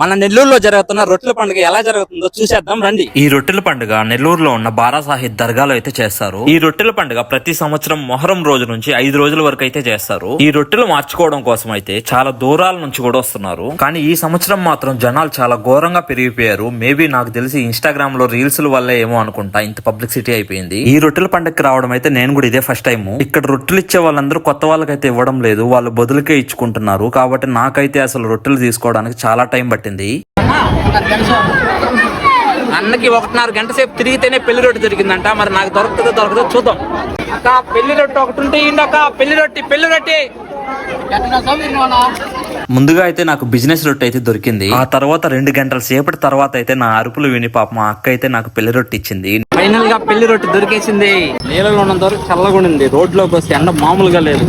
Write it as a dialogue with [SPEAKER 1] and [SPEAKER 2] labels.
[SPEAKER 1] మన నెల్లూరులో జరుగుతున్న రొట్టెల పండుగ ఎలా జరుగుతుందో చూసేద్దాం రండి.
[SPEAKER 2] ఈ రొట్టెల పండుగ నెల్లూరులో ఉన్న బారాసాహిద్ దర్గాలో అయితే చేస్తారు. ఈ రొట్టెల పండుగ ప్రతి సంవత్సరం మొహరం రోజు నుంచి 5 రోజుల వరకు అయితే చేస్తారు. ఈ రొట్టెలు మార్చుకోవడం కోసం అయితే చాలా దూరాల నుంచి కూడా వస్తున్నారు. కానీ ఈ సంవత్సరం మాత్రం జనాలు చాలా ఘోరంగా పెరిగిపోయారు. మేబీ నాకు తెలిసి ఇన్స్టాగ్రామ్ లో రీల్స్ వల్లే ఏమో అనుకుంటా ఇంత పబ్లిసిటీ అయిపోయింది. ఈ రొట్టెల పండుగకి రావడం అయితే నేను కూడా ఇదే ఫస్ట్ టైం. ఇక్కడ రొట్టెలు ఇచ్చే వాళ్ళందరూ కొత్త వాళ్ళకైతే ఇవ్వడం లేదు, వాళ్ళు బదులుకే ఇచ్చుకుంటున్నారు. కాబట్టి నాకైతే అసలు రొట్టెలు తీసుకోవడానికి చాలా టైం పట్టింది.
[SPEAKER 1] అన్నకి 1.5 గంట సేపు తిరిగితేనే పెళ్లి రొట్టె దొరికిందంట. మరి నాకు దొరకదో చూద్దాం. అక్క పెళ్లి రొట్టె ఒకటి ఉంటే ఇండొక పెళ్లి రొట్టె.
[SPEAKER 2] ముందుగా అయితే నాకు బిజినెస్ రొట్టె అయితే దొరికింది. ఆ తర్వాత 2 గంటల సేపటి తర్వాత అయితే నా అరుపులు విని పాప మా అక్క అయితే నాకు పెళ్లి రొట్టె ఇచ్చింది.
[SPEAKER 1] ఫైనల్ గా పెళ్లి రొట్టె దొరికేసింది. నీళ్ళలో ఉన్నంత వరకు చల్లగా ఉంది. రోడ్లోకి వస్తే ఎండ మామూలుగా లేదు.